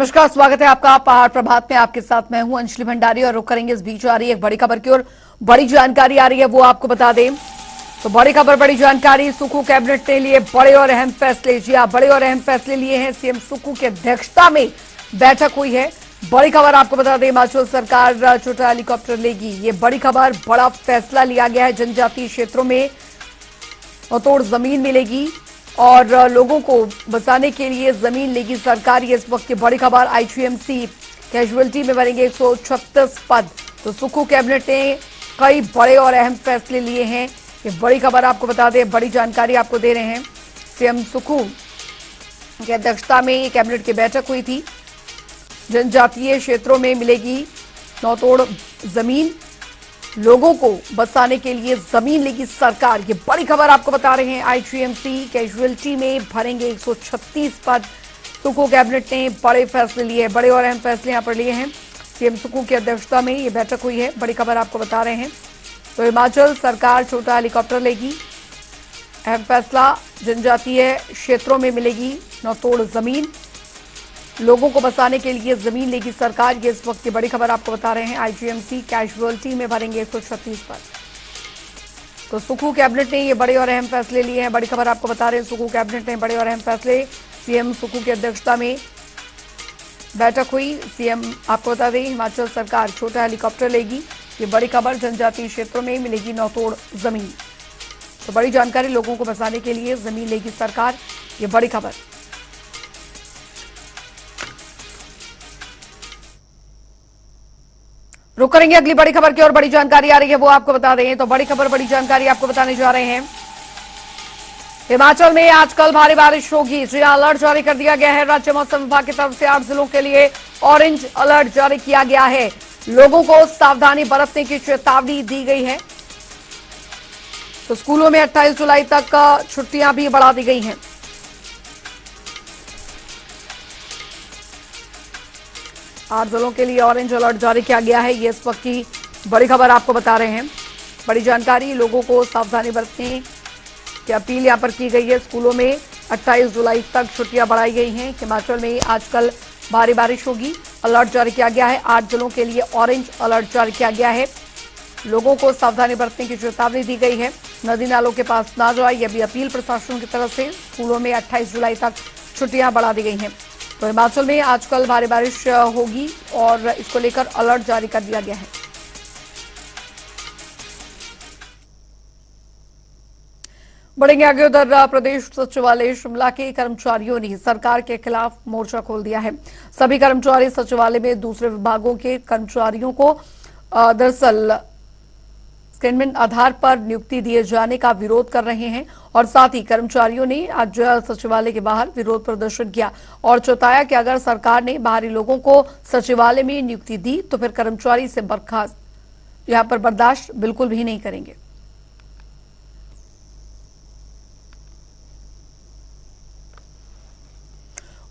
नमस्कार, स्वागत है आपका पहाड़ प्रभात में। आपके साथ मैं हूं अंजलि भंडारी और रुक करेंगे इस बीच आ रही एक बड़ी खबर की और बड़ी जानकारी आ रही है, वो आपको बता दें। तो बड़ी खबर, बड़ी जानकारी। सुक्खू कैबिनेट ने लिए बड़े और अहम फैसले। जी हां, बड़े और अहम फैसले लिए हैं। सीएम सुक्खू की अध्यक्षता में बैठक हुई है। बड़ी खबर आपको बता दें, हिमाचल सरकार छोटा हेलीकॉप्टर लेगी। ये बड़ी खबर, बड़ा फैसला लिया गया है। जनजातीय क्षेत्रों में तोड़ जमीन मिलेगी और लोगों को बसाने के लिए जमीन लेगी सरकार। ये इस वक्त की बड़ी खबर। आईजीएमसी कैजुअलिटी में भरेंगे 136 पद। तो सुक्खू कैबिनेट ने कई बड़े और अहम फैसले लिए हैं। ये बड़ी खबर आपको बता दें, बड़ी जानकारी आपको दे रहे हैं। सीएम सुक्खू की अध्यक्षता में ये कैबिनेट की बैठक हुई थी। जनजातीय क्षेत्रों में मिलेगी नौतोड़ जमीन, लोगों को बसाने के लिए जमीन लेगी सरकार। ये बड़ी खबर आपको बता रहे हैं। आईजीएमसी कैजुअलिटी में भरेंगे 136 पद। सुक्खू कैबिनेट ने बड़े फैसले लिए हैं, बड़े और अहम फैसले यहां पर लिए हैं। सीएम सुक्खू की अध्यक्षता में ये बैठक हुई है। बड़ी खबर आपको बता रहे हैं। तो हिमाचल सरकार छोटा हेलीकॉप्टर लेगी। अहम फैसला, जनजातीय क्षेत्रों में मिलेगी नौतोड़ जमीन, लोगों को बसाने के लिए जमीन लेगी सरकार। ये इस वक्त की बड़ी खबर आपको बता रहे हैं। आईजीएमसी कैजुअलिटी में भरेंगे 136 पद। तो सुक्खू कैबिनेट ने ये बड़े और अहम फैसले लिए हैं। बड़ी खबर आपको बता रहे हैं, सुक्खू कैबिनेट ने बड़े और अहम फैसले। सीएम सुक्खू की अध्यक्षता में बैठक हुई। सीएम आपको बता दें, हिमाचल सरकार छोटा हेलीकॉप्टर लेगी। ये बड़ी खबर, जनजातीय क्षेत्रों में मिलेगी नौतोड़ जमीन। तो बड़ी जानकारी, लोगों को बसाने के लिए जमीन लेगी सरकार। ये बड़ी खबर। रुक करेंगे अगली बड़ी खबर की और बड़ी जानकारी आ रही है, वो आपको बता दें। तो बड़ी खबर, बड़ी जानकारी आपको बताने जा रहे हैं। हिमाचल में आज कल भारी बारिश होगी। जी हां, अलर्ट जारी कर दिया गया है। राज्य मौसम विभाग की तरफ से 8 जिलों के लिए ऑरेंज अलर्ट जारी किया गया है। लोगों को सावधानी बरतने की चेतावनी दी गई है। तो स्कूलों में 28 जुलाई तक छुट्टियां भी बढ़ा दी गई हैं। आठ जिलों के लिए ऑरेंज अलर्ट जारी किया गया है। ये इस वक्त की बड़ी खबर आपको बता रहे हैं। बड़ी जानकारी, लोगों को सावधानी बरतने की अपील यहां पर की गई है। स्कूलों में 28 जुलाई तक छुट्टियां बढ़ाई गई हैं। हिमाचल में आजकल भारी बारिश होगी। अलर्ट जारी किया गया है। 8 जिलों के लिए ऑरेंज अलर्ट जारी किया गया है। लोगों को सावधानी बरतने की चेतावनी दी गई है। नदी नालों के पास ना जाए, यह भी अपील प्रशासन की तरफ से। स्कूलों में 28 जुलाई तक छुट्टियां बढ़ा दी गई हैं। तो हिमाचल में आजकल भारी बारिश होगी और इसको लेकर अलर्ट जारी कर दिया गया है। बढ़ेंगे आगे। उधर प्रदेश सचिवालय शिमला के कर्मचारियों ने सरकार के खिलाफ मोर्चा खोल दिया है। सभी कर्मचारी सचिवालय में दूसरे विभागों के कर्मचारियों को दरअसल सेकंडमेंट आधार पर नियुक्ति दिए जाने का विरोध कर रहे हैं और साथ ही कर्मचारियों ने आज सचिवालय के बाहर विरोध प्रदर्शन किया और चेताया कि अगर सरकार ने बाहरी लोगों को सचिवालय में नियुक्ति दी तो फिर कर्मचारी से बर्खास्त यहां पर बर्दाश्त बिल्कुल भी नहीं करेंगे।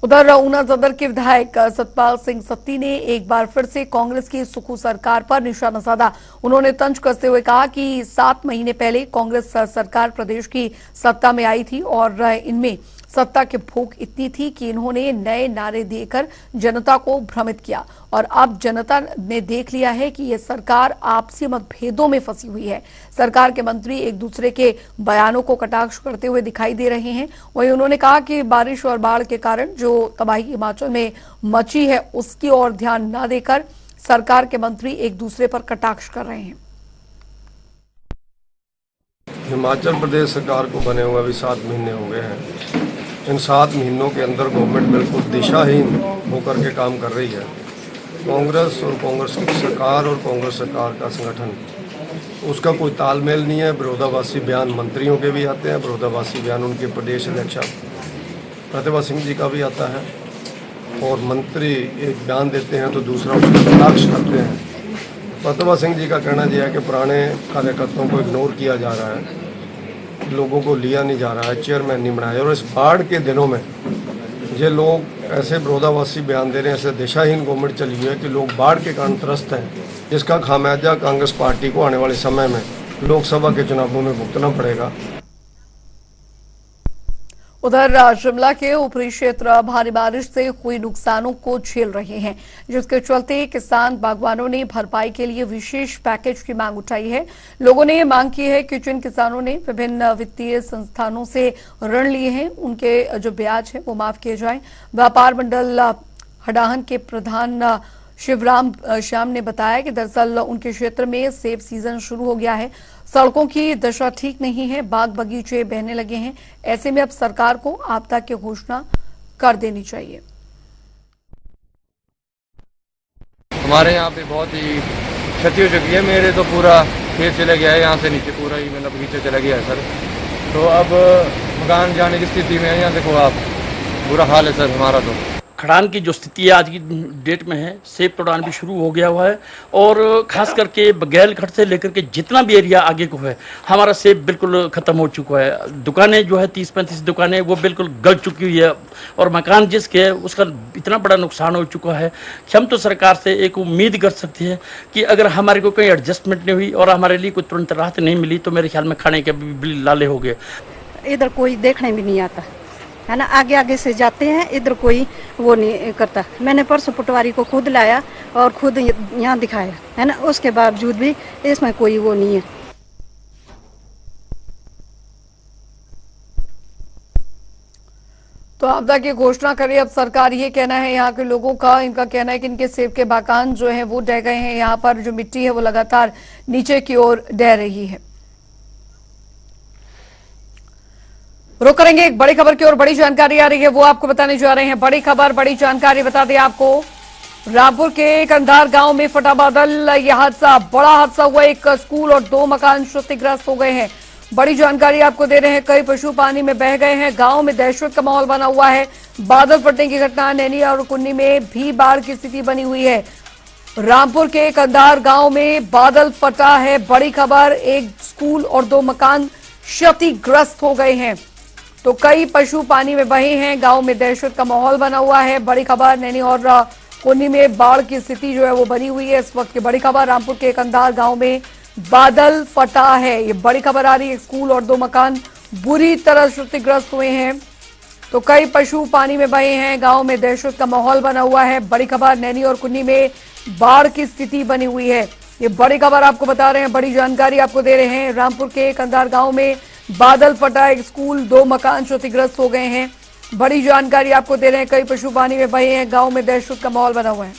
उधर ऊना सदर के विधायक सतपाल सिंह सत्ती ने एक बार फिर से कांग्रेस की सुक्खू सरकार पर निशाना साधा। उन्होंने तंज कसते हुए कहा कि 7 महीने पहले कांग्रेस सरकार प्रदेश की सत्ता में आई थी और इनमें सत्ता की भूख इतनी थी कि इन्होंने नए नारे देकर जनता को भ्रमित किया और अब जनता ने देख लिया है कि यह सरकार आपसी मतभेदों में फंसी हुई है। सरकार के मंत्री एक दूसरे के बयानों को कटाक्ष करते हुए दिखाई दे रहे हैं। वहीं उन्होंने कहा कि बारिश और बाढ़ के कारण जो तबाही हिमाचल में मची है उसकी ओर ध्यान न देकर सरकार के मंत्री एक दूसरे पर कटाक्ष कर रहे हैं। हिमाचल प्रदेश सरकार को बने हुए अभी 7 महीने हो गए हैं। इन 7 महीनों के अंदर गवर्नमेंट बिल्कुल दिशाहीन होकर के काम कर रही है। कांग्रेस और कांग्रेस की सरकार और कांग्रेस सरकार का संगठन, उसका कोई तालमेल नहीं है। विरोधाभासी बयान मंत्रियों के भी आते हैं, विरोधाभासी बयान उनके प्रदेश अध्यक्ष प्रतिभा सिंह जी का भी आता है और मंत्री एक बयान देते हैं तो दूसरा उसका कटाक्ष करते हैं। प्रतिभा सिंह जी का कहना यह है कि पुराने कार्यकर्ताओं को इग्नोर किया जा रहा है, लोगों को लिया नहीं जा रहा है, चेयरमैन नहीं बनाया। और इस बाढ़ के दिनों में ये लोग ऐसे विरोधाभासी बयान दे रहे हैं, ऐसे दिशाहीन गवर्नमेंट चली हुई है कि लोग बाढ़ के कारण त्रस्त हैं, जिसका खामियाजा कांग्रेस पार्टी को आने वाले समय में लोकसभा के चुनावों में भुगतना पड़ेगा। उधर शिमला के ऊपरी क्षेत्र भारी बारिश से हुई नुकसानों को झेल रहे हैं, जिसके चलते किसान बागवानों ने भरपाई के लिए विशेष पैकेज की मांग उठाई है। लोगों ने ये मांग की है कि जिन किसानों ने विभिन्न वित्तीय संस्थानों से ऋण लिए हैं, उनके जो ब्याज है वो माफ किए जाए। व्यापार मंडल हडाहन के प्रधान शिवराम श्याम ने बताया कि दरअसल उनके क्षेत्र में सेब सीजन शुरू हो गया है। सड़कों की दशा ठीक नहीं है, बाग बगीचे बहने लगे हैं। ऐसे में अब सरकार को आपदा की घोषणा कर देनी चाहिए। हमारे यहाँ पे बहुत ही क्षति हो चुकी है। मेरे तो पूरा खेत चला गया है, यहाँ से नीचे पूरा ही मतलब बगीचा चला गया है सर। तो अब मकान जाने की स्थिति में है। यहाँ देखो आप, बुरा हाल है सर हमारा। तो खड़ान की जो स्थिति आज की डेट में है, सेब तोड़ान भी शुरू हो गया हुआ है और खास करके बघेलखंड से लेकर के जितना भी एरिया आगे को है, हमारा सेब बिल्कुल ख़त्म हो चुका है। दुकानें जो है 30-35 दुकानें वो बिल्कुल गल चुकी हुई है और मकान जिसके है उसका इतना बड़ा नुकसान हो चुका है कि हम तो सरकार से एक उम्मीद कर सकते हैं कि अगर हमारे को कोई एडजस्टमेंट नहीं हुई और हमारे लिए कोई तुरंत राहत नहीं मिली तो मेरे ख्याल में खाने के भी लाले हो गए। इधर कोई देखने भी नहीं आता है ना, आगे आगे से जाते हैं, इधर कोई वो नहीं करता। मैंने परसों पटवारी को खुद लाया और खुद यहाँ दिखाया है ना, उसके बावजूद भी इसमें कोई वो नहीं है। तो आपदा की घोषणा करी अब सरकार, ये कहना है यहाँ के लोगों का। इनका कहना है कि इनके सेब के बागान जो है वो ढह गए हैं। यहाँ पर जो मिट्टी है वो लगातार नीचे की ओर ढह रही है। रुक करेंगे एक बड़ी खबर की ओर। बड़ी जानकारी आ रही है, वो आपको बताने जा रहे हैं। बड़ी खबर, बड़ी जानकारी बता दें आपको। रामपुर के कंधार गांव में फटा बादल, यह हादसा बड़ा हादसा हुआ। एक स्कूल और 2 मकान क्षतिग्रस्त हो गए हैं। बड़ी जानकारी आपको दे रहे हैं। कई पशु पानी में बह गए हैं। गांव में दहशत का माहौल बना हुआ है। बादल फटने की घटना, नैनी और कुन्नी में भी बाढ़ की स्थिति बनी हुई है। रामपुर के कंधार गांव में बादल फटा है। बड़ी खबर, एक स्कूल और 2 मकान क्षतिग्रस्त हो गए हैं। तो कई पशु पानी में बहे हैं। गांव में दहशत का माहौल बना हुआ है। बड़ी खबर, नैनी और कोन्नी में बाढ़ की स्थिति जो है वो बनी हुई है इस वक्त की बड़ी खबर। रामपुर के कंधार गांव में बादल फटा है, ये बड़ी खबर आ रही है। स्कूल और 2 मकान बुरी तरह क्षतिग्रस्त हुए हैं। तो कई पशु पानी में बहे हैं। गांव में दहशत का माहौल बना हुआ है। बड़ी खबर, नैनी और कुन्नी में बाढ़ की स्थिति बनी हुई है। ये बड़ी खबर आपको बता रहे हैं, बड़ी जानकारी आपको दे रहे हैं। रामपुर के कंधार गांव में बादल फटा, एक स्कूल, 2 मकान क्षतिग्रस्त हो गए हैं। बड़ी जानकारी आपको दे रहे हैं। कई पशु पानी में बहे हैं। गांव में दहशत का माहौल बना हुआ है।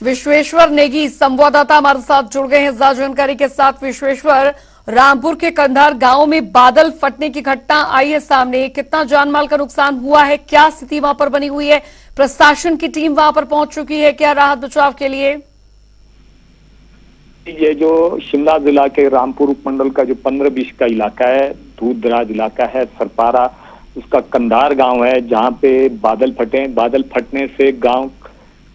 विश्वेश्वर नेगी संवाददाता हमारे साथ जुड़ गए हैं ज्यादा जानकारी के साथ। विश्वेश्वर, रामपुर के कंधार गांव में बादल फटने की घटना आई है सामने, कितना जानमाल का नुकसान हुआ है, क्या स्थिति वहां पर बनी हुई है? प्रशासन की टीम वहां पर पहुंच चुकी है क्या राहत बचाव के लिए? ये जो शिमला जिला के रामपुर उपमंडल का जो 15-20 का इलाका है, दूर दराज इलाका है, सरपारा उसका कंधार गांव है, जहां पे बादल फटे। बादल फटने से गांव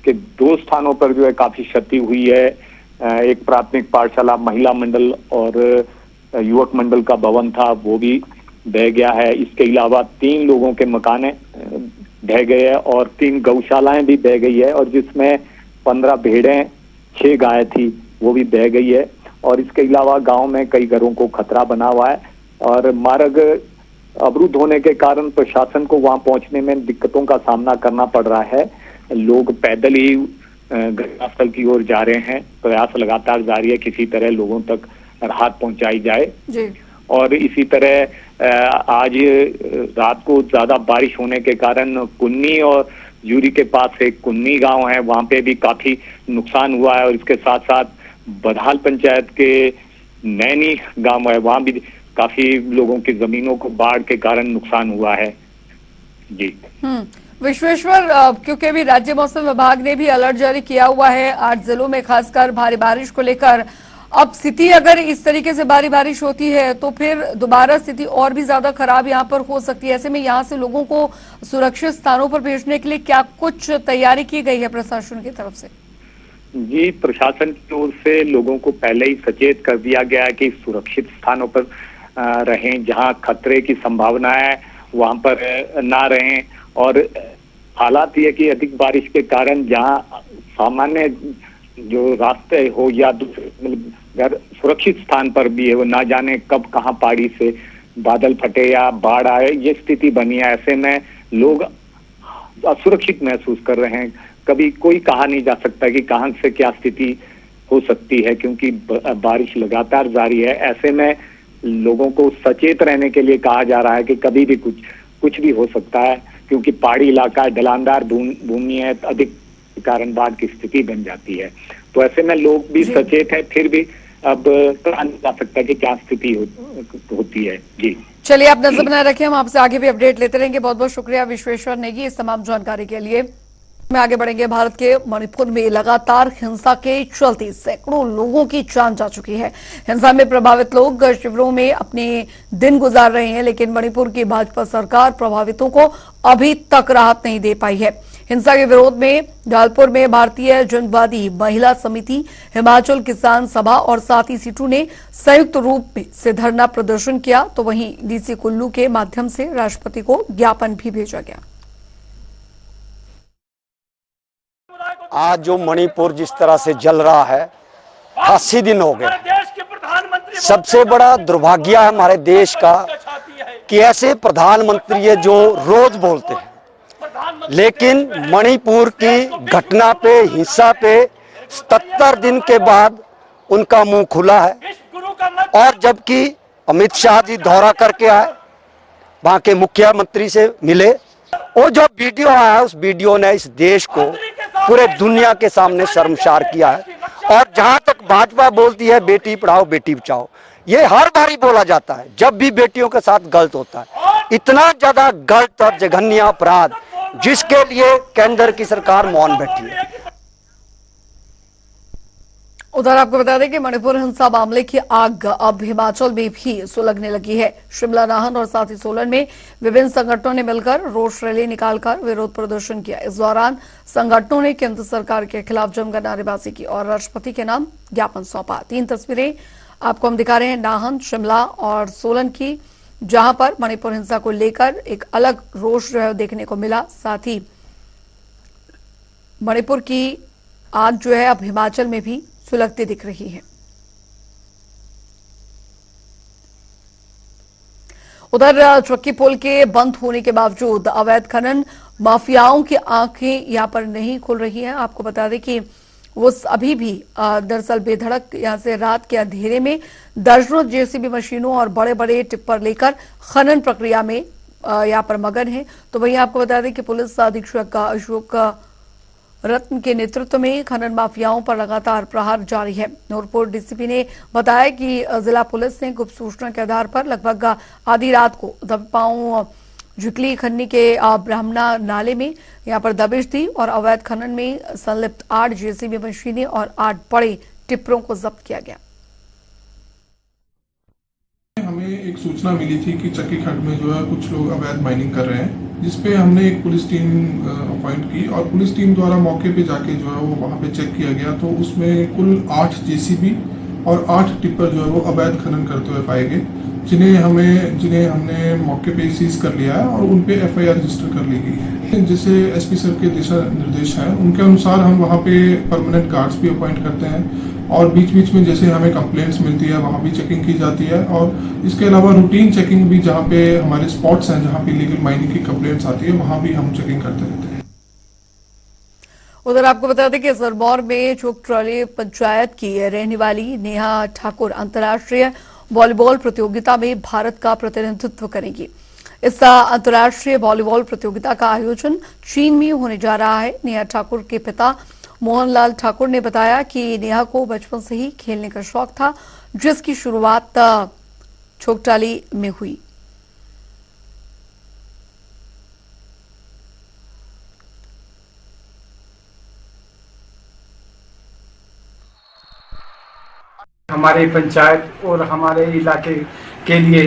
के 2 स्थानों पर जो है काफी क्षति हुई है। एक प्राथमिक पाठशाला, महिला मंडल और युवक मंडल का भवन था, वो भी बह गया है। इसके अलावा 3 लोगों के मकान ढह गए हैं और 3 गौशालाएं भी बह गई है और जिसमें 15 भेड़ें, 6 गाय थी, वो भी बह गई है। और इसके अलावा गांव में कई घरों को खतरा बना हुआ है और मार्ग अवरुद्ध होने के कारण प्रशासन को वहां पहुंचने में दिक्कतों का सामना करना पड़ रहा है। लोग पैदल ही घटनास्थल की ओर जा रहे हैं। प्रयास लगातार जारी है, किसी तरह लोगों तक राहत पहुंचाई जाए जी। और इसी तरह आज रात को ज्यादा बारिश होने के कारण कुन्नी और जूरी के पास एक कुन्नी गांव है, वहां पे भी काफी नुकसान हुआ है। और इसके साथ साथ बधाल पंचायत के नैनी गांव है, वहां भी काफी लोगों की जमीनों को बाढ़ के कारण नुकसान हुआ है जी। विश्वेश्वर, क्योंकि अभी राज्य मौसम विभाग ने भी अलर्ट जारी किया हुआ है 8 जिलों में, खासकर भारी बारिश को लेकर। अब स्थिति अगर इस तरीके से भारी बारिश होती है तो फिर दोबारा स्थिति और भी ज्यादा खराब यहाँ पर हो सकती है। ऐसे में यहाँ से लोगों को सुरक्षित स्थानों पर भेजने के लिए क्या कुछ तैयारी की गई है प्रशासन की तरफ से? जी, प्रशासन की ओर से लोगों को पहले ही सचेत कर दिया गया है कि सुरक्षित स्थानों पर रहें, जहां खतरे की संभावना है वहां पर ना रहें। और हालात ये कि अधिक बारिश के कारण जहां सामान्य जो रास्ते हो या दूसरे मतलब सुरक्षित स्थान पर भी है, वो ना जाने कब कहां पहाड़ी से बादल फटे या बाढ़ आए, ये स्थिति बनी है। ऐसे में लोग असुरक्षित महसूस कर रहे हैं। कभी कोई कहा नहीं जा सकता कि कहां से क्या स्थिति हो सकती है, क्योंकि बारिश लगातार जारी है। ऐसे में लोगों को सचेत रहने के लिए कहा जा रहा है कि कभी भी कुछ भी हो सकता है, क्योंकि पहाड़ी इलाका है, ढलानदार भूमि है, अधिक कारण बाढ़ की स्थिति बन जाती है। तो ऐसे में लोग भी सचेत है, फिर भी अब कहा नहीं जा सकता कि क्या स्थिति होती है। जी चलिए, आप नजर बनाए रखें, हम आपसे आगे भी अपडेट लेते रहेंगे। बहुत बहुत शुक्रिया विश्वेश्वर नेगी इस तमाम जानकारी के लिए। में आगे बढ़ेंगे। भारत के मणिपुर में लगातार हिंसा के चलते सैकड़ों लोगों की जान जा चुकी है। हिंसा में प्रभावित लोग शिविरों में अपने दिन गुजार रहे हैं, लेकिन मणिपुर की भाजपा सरकार प्रभावितों को अभी तक राहत नहीं दे पाई है। हिंसा के विरोध में जालपुर में भारतीय जनवादी महिला समिति, हिमाचल किसान सभा और साथी सीटू ने संयुक्त रूप से धरना प्रदर्शन किया, तो वहीं डीसी कुल्लू के माध्यम से राष्ट्रपति को ज्ञापन भी भेजा गया। आज जो मणिपुर जिस तरह से जल रहा है, 80 दिन हो गए। सबसे बड़ा दुर्भाग्य है हमारे देश का कि ऐसे प्रधानमंत्री है जो रोज बोलते हैं, लेकिन मणिपुर की घटना पे, हिंसा पे 77 दिन के बाद उनका मुंह खुला है। और जबकि अमित शाह जी दौरा करके आए, वहां के मुख्यमंत्री से मिले, वो जो वीडियो आया उस वीडियो ने इस देश को पूरे दुनिया के सामने शर्मसार किया है। और जहां तक भाजपा बोलती है बेटी पढ़ाओ बेटी बचाओ, ये हर बारी बोला जाता है जब भी बेटियों के साथ गलत होता है। इतना ज्यादा गलत और जघन्य अपराध जिसके लिए केंद्र की सरकार मौन बैठी है। उधर आपको बता दें कि मणिपुर हिंसा मामले की आग अब हिमाचल में भी सुलगने लगी है। शिमला, नाहन और साथ ही सोलन में विभिन्न संगठनों ने मिलकर रोष रैली निकालकर विरोध प्रदर्शन किया। इस दौरान संगठनों ने केंद्र सरकार के खिलाफ जमकर नारेबाजी की और राष्ट्रपति के नाम ज्ञापन सौंपा। 3 तस्वीरें आपको हम दिखा रहे हैं नाहन, शिमला और सोलन की, जहां पर मणिपुर हिंसा को लेकर एक अलग रोष जो है देखने को मिला। साथ ही मणिपुर की आग जो है अब हिमाचल में भी सुलगती दिख रही है। उधर चक्की पुल के बंद होने के बावजूद अवैध खनन माफियाओं की आंखें यहां पर नहीं खुल रही हैं। आपको बता दें कि वो अभी भी दरअसल बेधड़क यहां से रात के अंधेरे में दर्जनों जेसीबी मशीनों और बड़े बड़े टिप्पर लेकर खनन प्रक्रिया में यहां पर मगन है। तो वहीं आपको बता दें कि पुलिस अधीक्षक अशोक रत्न के नेतृत्व में खनन माफियाओं पर लगातार प्रहार जारी है। नूरपुर डीसीपी ने बताया कि जिला पुलिस ने गुप्त सूचना के आधार पर लगभग आधी रात को दबपांव झुकली खन्नी के ब्राह्मणा नाले में यहां पर दबिश दी और अवैध खनन में संलिप्त 8 जेसीबी मशीनें और 8 बड़े टिप्परों को जब्त किया गया। हमें एक सूचना मिली थी कि चक्की खड्ड में जो है कुछ लोग अवैध माइनिंग कर रहे हैं, जिसपे हमने एक पुलिस टीम अपॉइंट की और पुलिस टीम द्वारा मौके पे जाके जो है वो वहाँ पे चेक किया गया। तो उसमें कुल 8 जेसीबी और 8 टिप्पर जो है वो अवैध खनन करते हुए पाए गए, जिन्हें हमने मौके पे सीज कर लिया है और उन पे एफआईआर रजिस्टर कर ली गई है। जैसे एसपी सर के दिशा निर्देश हैं, उनके अनुसार हम वहाँ पे परमानेंट गार्ड्स भी अपॉइंट करते हैं और बीच बीच में जैसे हमें कंप्लेंट्स मिलती है वहाँ भी चेकिंग की जाती है। और इसके अलावा रूटीन चेकिंग भी, जहाँ पे हमारे स्पॉट्स हैं जहाँ पे इलीगल माइनिंग की कंप्लेंट्स आती है, वहाँ भी हम चेकिंग करते रहते हैं। उधर आपको बता दें कि सिरमौर में चोकट्राली पंचायत की रहने वाली नेहा ठाकुर अंतर्राष्ट्रीय वॉलीबॉल प्रतियोगिता में भारत का प्रतिनिधित्व करेंगी। इस अंतर्राष्ट्रीय वॉलीबॉल प्रतियोगिता का आयोजन चीन में होने जा रहा है। नेहा ठाकुर के पिता मोहनलाल ठाकुर ने बताया कि नेहा को बचपन से ही खेलने का शौक था, जिसकी शुरुआत चोकटाली में हुई। हमारे पंचायत और हमारे इलाके के लिए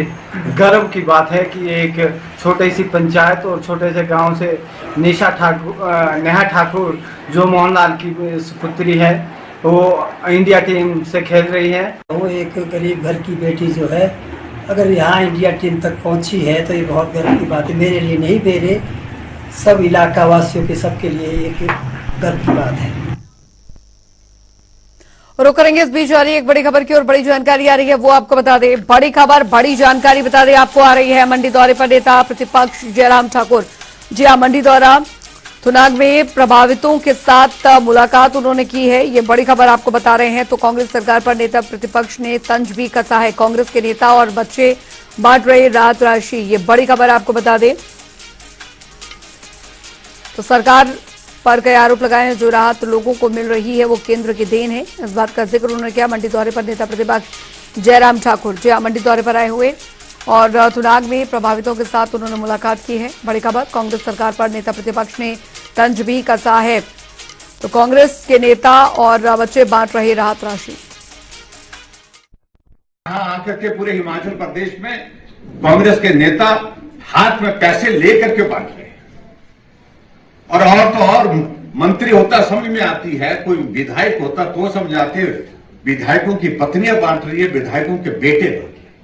गर्व की बात है कि एक छोटी सी पंचायत और छोटे से गांव से नेहा ठाकुर जो मोहनलाल की पुत्री है, वो इंडिया टीम से खेल रही है। वो एक गरीब घर की बेटी जो है, अगर यहाँ इंडिया टीम तक पहुँची है तो ये बहुत गर्व की बात है। मेरे लिए नहीं, मेरे सब इलाका वासियों के सबके लिए एक गर्व की बात है। रुक करेंगे इस बीच आ रही है एक बड़ी खबर की और बड़ी जानकारी आ रही है वो आपको बता दें। बड़ी खबर बड़ी जानकारी बता दें आपको आ रही है मंडी दौरे पर नेता प्रतिपक्ष जयराम ठाकुर। जी हाँ, मंडी दौरा थुनाग में प्रभावितों के साथ मुलाकात उन्होंने की है, ये बड़ी खबर आपको बता रहे हैं। तो कांग्रेस सरकार पर नेता प्रतिपक्ष ने तंज भी कसा है। कांग्रेस के नेता और बच्चे बांट रहे राहत राशि, ये बड़ी खबर आपको बता दें। तो सरकार पर कई आरोप लगाए हैं, जो राहत लोगों को मिल रही है वो केंद्र की देन है। इस बात का जिक्र उन्होंने किया मंडी दौरे पर नेता प्रतिपक्ष जयराम ठाकुर। जी हाँ, मंडी दौरे पर आए हुए और थुनाग में प्रभावितों के साथ उन्होंने मुलाकात की है। बड़ी खबर, कांग्रेस सरकार पर नेता प्रतिपक्ष ने तंज भी कसा है। तो कांग्रेस के नेता और बच्चे बांट रहे राहत राशि। आकर के पूरे हिमाचल प्रदेश में कांग्रेस के नेता हाथ में पैसे लेकर के बांट रहे हैं और तो और मंत्री होता समझ में आती है, कोई विधायक होता तो समझ आते, विधायकों की पत्नियां बांट रही है, विधायकों के बेटे बांट रहे हैं,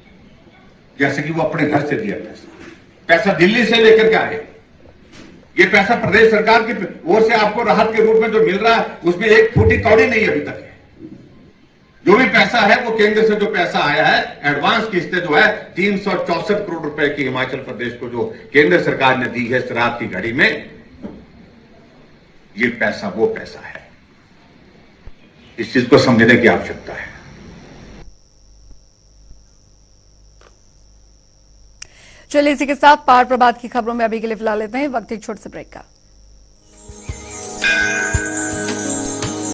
जैसे कि वो अपने घर से दिया पैसा दिल्ली से लेकर के आए। ये पैसा प्रदेश सरकार की ओर से आपको राहत के रूप में जो मिल रहा है उसमें एक फूटी कौड़ी नहीं अभी तक है। जो भी पैसा है वो केंद्र से जो पैसा आया है, एडवांस किस्तें जो है 364 करोड़ रुपए की हिमाचल प्रदेश को जो केंद्र सरकार ने दी है इस रात की घड़ी में, ये पैसा वो पैसा है। इस चीज को समझने की आवश्यकता है। चलिए इसी के साथ पार प्रभात की खबरों में अभी के लिए फिलहाल लेते हैं, वक्त एक छोटे से ब्रेक का।